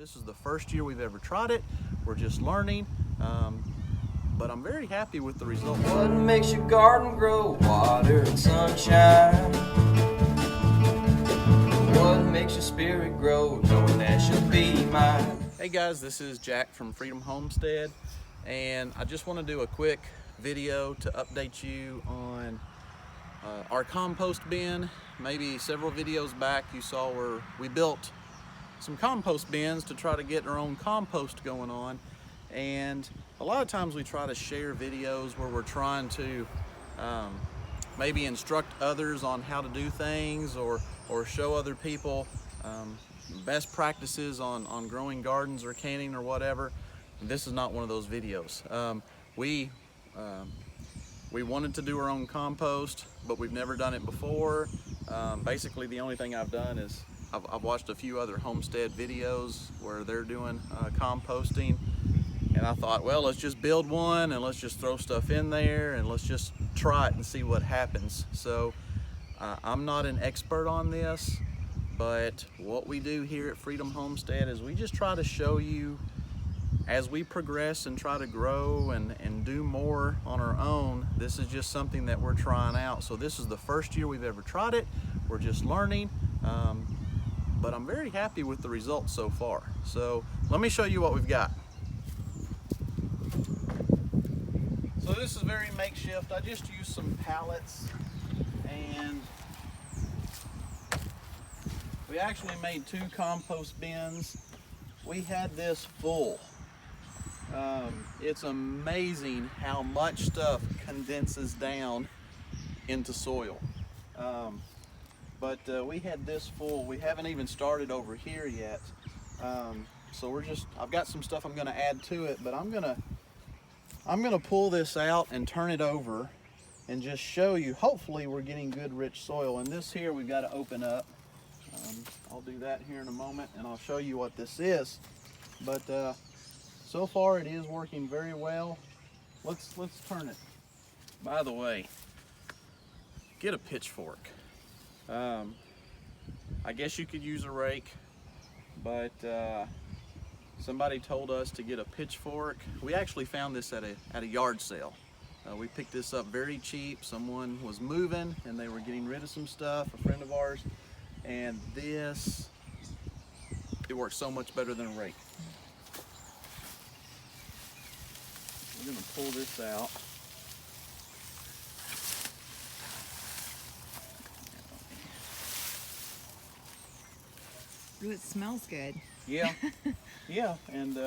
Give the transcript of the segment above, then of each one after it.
This is the first year we've ever tried it. We're just learning, but I'm very happy with the result. What makes your garden grow? Water and sunshine. What makes your spirit grow? Knowing that she'll be mine. Hey guys, this is Jack from Freedom Homestead, and I just want to do a quick video to update you on our compost bin. Maybe several videos back you saw where we built some compost bins to try to get our own compost going on, and a lot of times we try to share videos where we're trying to maybe instruct others on how to do things, or show other people best practices on growing gardens or canning or whatever. This is not one of those videos. We wanted to do our own compost, but we've never done it before. Basically, the only thing I've done is I've watched a few other Homestead videos where they're doing composting, and I thought, well, let's just build one and let's just throw stuff in there and let's just try it and see what happens. So I'm not an expert on this, but what we do here at Freedom Homestead is we just try to show you as we progress and try to grow and do more on our own. This is just something that we're trying out. So this is the first year we've ever tried it. We're just learning, but I'm very happy with the results so far. So let me show you what we've got. So this is very makeshift. I just used some pallets, and we actually made 2 compost bins. We had this full. It's amazing how much stuff condenses down into soil. But we had this full. We haven't even started over here yet. So I've got some stuff I'm gonna add to it, but I'm gonna pull this out and turn it over and just show you. Hopefully we're getting good rich soil. And this here we've got to open up. I'll do that here in a moment and I'll show you what this is. But so far it is working very well. Let's turn it. By the way, get a pitchfork. I guess you could use a rake, but somebody told us to get a pitchfork. We actually found this at a yard sale. We picked this up very cheap. Someone was moving and they were getting rid of some stuff, a friend of ours, and it works so much better than a rake. We're gonna pull this out. Ooh, it smells good. Yeah, yeah, and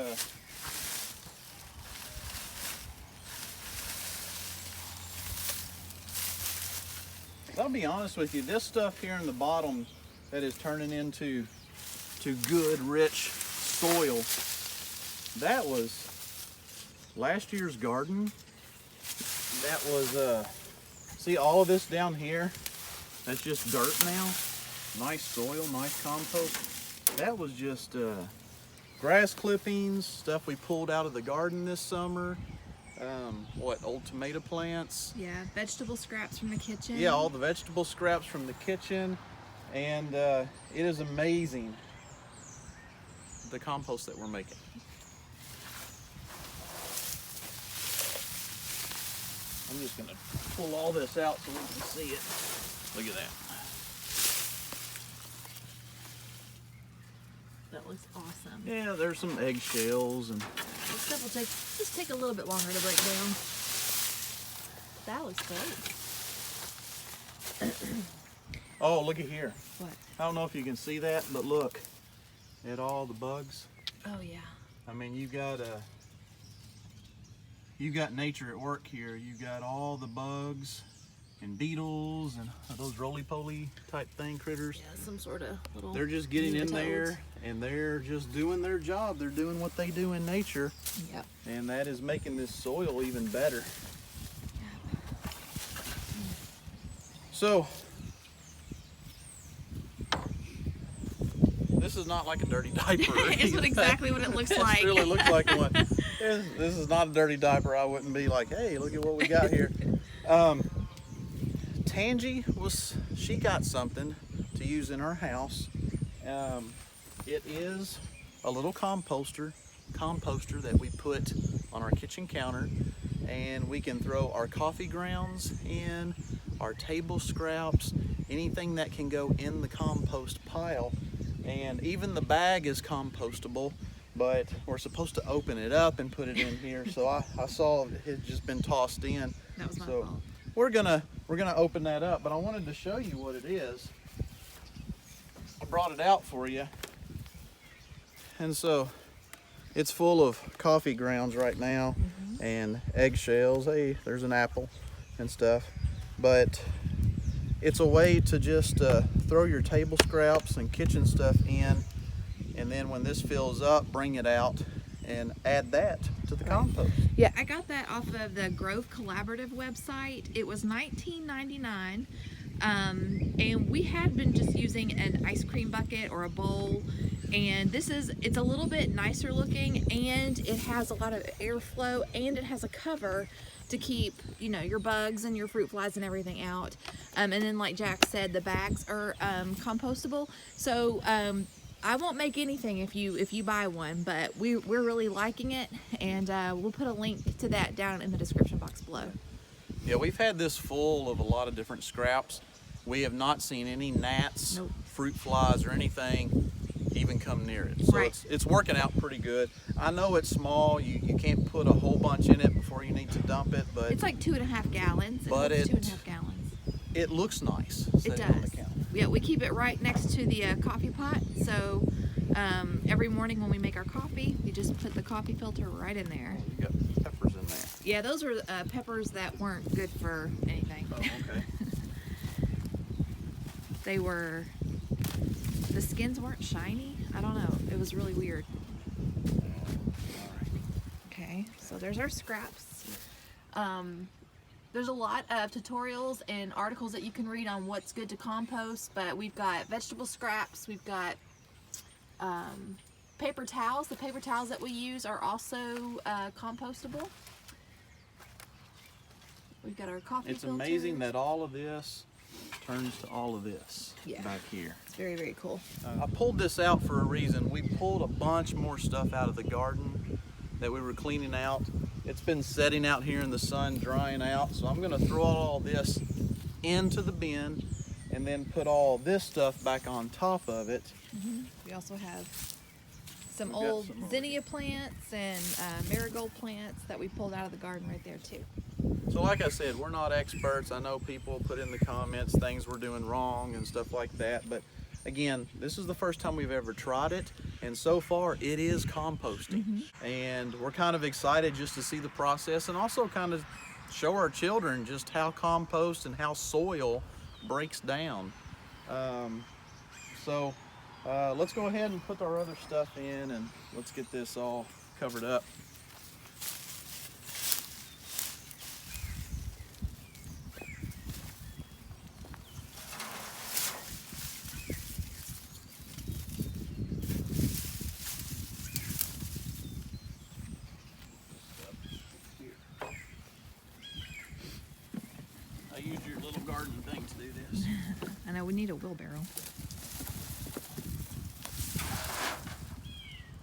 I'll be honest with you, this stuff here in the bottom that is turning into good, rich soil, that was last year's garden. That was, see all of this down here? That's just dirt now. Nice soil, nice compost. That was just grass clippings, stuff we pulled out of the garden this summer. Old tomato plants. Yeah, vegetable scraps from the kitchen. Yeah, all the vegetable scraps from the kitchen. And it is amazing the compost that we're making. I'm just gonna pull all this out so we can see it. Look at that. That looks awesome. Yeah, there's some eggshells and This stuff will just take a little bit longer to break down. That looks great. oh, look at here. What? I don't know if you can see that, but look at all the bugs. Oh yeah. I mean, you got nature at work here. You got all the bugs and beetles and those roly-poly type thing critters. Yeah, some sort of little. They're just getting in there and they're just doing their job. They're doing what they do in nature. Yep. And that is making this soil even better. Yep. So this is not like a dirty diaper. It's exactly what it looks like. It really looks like one. This is not a dirty diaper. I wouldn't be like, hey, look at what we got here. Tangy she got something to use in her house. It is a little composter that we put on our kitchen counter, and we can throw our coffee grounds in, our table scraps, anything that can go in the compost pile. And even the bag is compostable, but we're supposed to open it up and put it in here. So I saw it had just been tossed in. That was my So fault. we're gonna open that up, but I wanted to show you what it is. I brought it out for you. And so it's full of coffee grounds right now, and eggshells. Hey, there's an apple and stuff. But it's a way to just throw your table scraps and kitchen stuff in, and then when this fills up, bring it out and add that to the compost. Yeah, I got that off of the Grove Collaborative website. It was $19.99. And we had been just using an ice cream bucket or a bowl, and it's a little bit nicer looking, and it has a lot of airflow, and it has a cover to keep, you know, your bugs and your fruit flies and everything out. And then like Jack said, the bags are compostable. So I won't make anything if you buy one, but we're really liking it, and we'll put a link to that down in the description box below. Yeah, we've had this full of a lot of different scraps. We have not seen any gnats, Nope. fruit flies, or anything even come near it. So Right. it's working out pretty good. I know it's small. You can't put a whole bunch in it before you need to dump it, but It's like 2.5 gallons. But It's it- 2.5 gallons. it looks nice It sitting on the does. counter. Yeah, we keep it right next to the coffee pot. So every morning when we make our coffee, we just put the coffee filter right in there. You got peppers in there. Yeah, those were peppers that weren't good for anything. Oh, okay. The skins weren't shiny. I don't know. It was really weird. Okay, so there's our scraps. There's a lot of tutorials and articles that you can read on what's good to compost, but we've got vegetable scraps, we've got paper towels. The paper towels that we use are also compostable. We've got our coffee It's filters. amazing that all of this turns to all of this back here. It's very, very cool. I pulled this out for a reason. We pulled a bunch more stuff out of the garden that we were cleaning out. It's been sitting out here in the sun, drying out. So I'm gonna throw all this into the bin and then put all this stuff back on top of it. We also have some We've got old some over zinnia plants and marigold plants that we pulled out of the garden right there too. So like I said, we're not experts. I know people put in the comments things we're doing wrong and stuff like that, but again, this is the first time we've ever tried it, and so far it is composting. And we're kind of excited just to see the process, and also kind of show our children just how compost and how soil breaks down. So let's go ahead and put our other stuff in, and let's get this all covered up. I used your little garden thing to do this. I know we need a wheelbarrow.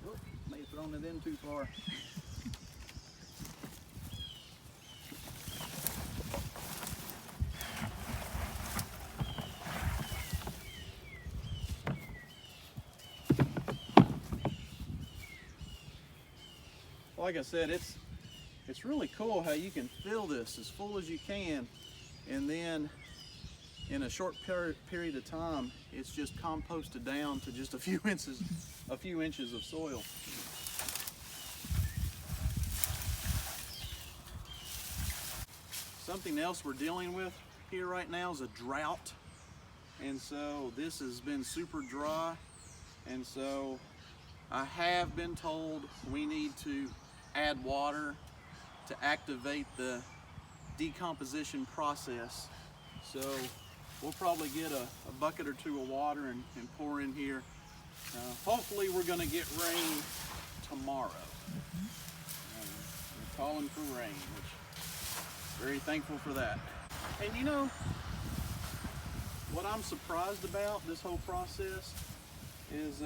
Oh, may have thrown it in too far. Like I said, it's really cool how you can fill this as full as you can, and then in a short period of time, it's just composted down to just a few inches of soil. Something else we're dealing with here right now is a drought, and so this has been super dry, and so I have been told we need to add water to activate the decomposition process. So we'll probably get a bucket or two of water and pour in here. Hopefully we're gonna get rain tomorrow. We're calling for rain, which very thankful for that. And you know, what I'm surprised about this whole process is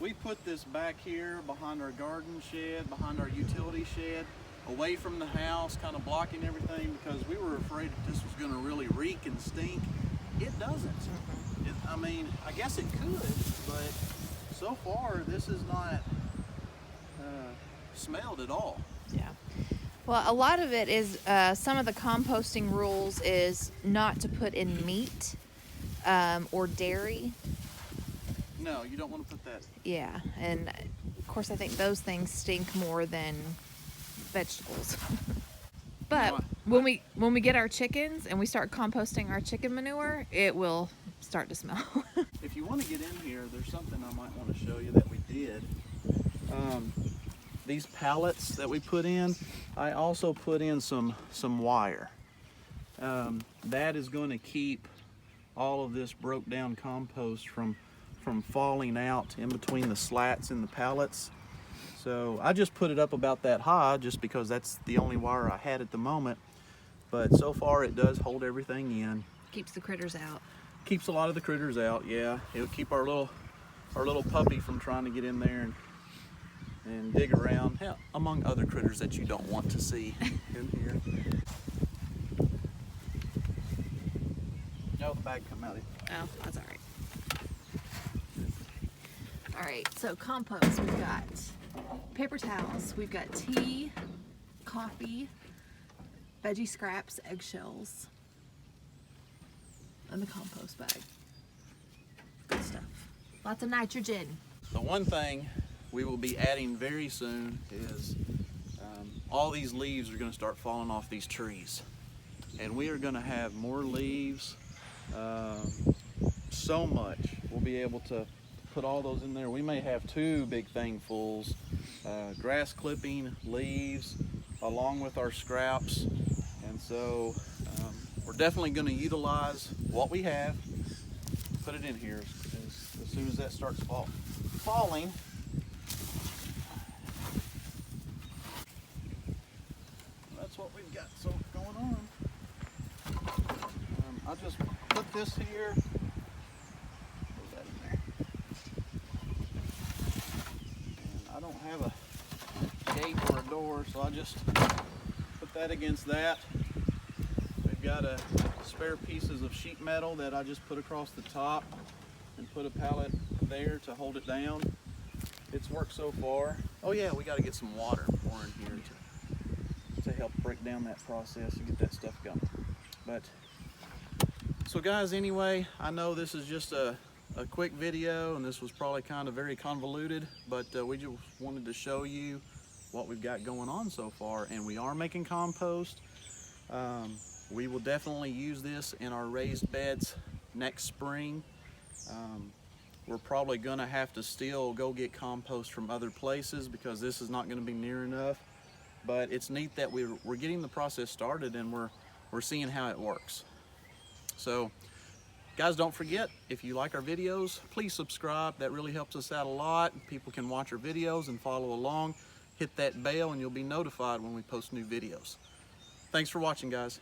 We put this back here behind our garden shed, behind our utility shed, away from the house, kind of blocking everything because we were afraid that this was going to really reek and stink. It doesn't. I mean, I guess it could, but so far this is not smelled at all. Yeah. Well, a lot of it is, some of the composting rules is not to put in meat or dairy. No, you don't want to put that. Yeah, and of course I think those things stink more than vegetables. But when we get our chickens and we start composting our chicken manure, it will start to smell. If you want to get in here, there's something I might want to show you that we did. These pallets that we put in, I also put in some wire. That is going to keep all of this broke down compost from falling out in between the slats in the pallets. So I just put it up about that high just because that's the only wire I had at the moment. But so far it does hold everything in. Keeps the critters out. Keeps a lot of the critters out, yeah. It'll keep our little puppy from trying to get in there and dig around, hell, among other critters that you don't want to see in here. No, the bag come out. Oh, that's all right. All right, so compost, we've got paper towels, we've got tea, coffee, veggie scraps, eggshells, and the compost bag. Good stuff. Lots of nitrogen. The one thing we will be adding very soon is all these leaves are going to start falling off these trees. And we are going to have more leaves, so much. We'll be able to put all those in there. We may have 2 big thingfuls, grass clipping, leaves, along with our scraps. And so we're definitely going to utilize what we have, put it in here as soon as that starts falling. That's what we've got so going on. I just put this here. Put that in there. And I don't have a gate or a door, so I just put that against that. We've got a spare pieces of sheet metal that I just put across the top and put a pallet there to hold it down. It's worked so far. Oh yeah, we got to get some water pouring here to help break down that process and get that stuff going. But so guys, anyway, I know this is just a quick video and this was probably kind of very convoluted, but we just wanted to show you what we've got going on so far. And we are making compost. We will definitely use this in our raised beds next spring. We're probably gonna have to still go get compost from other places because this is not gonna be near enough. But it's neat that we're getting the process started and we're seeing how it works. So guys, don't forget, if you like our videos, please subscribe. That really helps us out a lot. People can watch our videos and follow along. Hit that bell and you'll be notified when we post new videos. Thanks for watching, guys.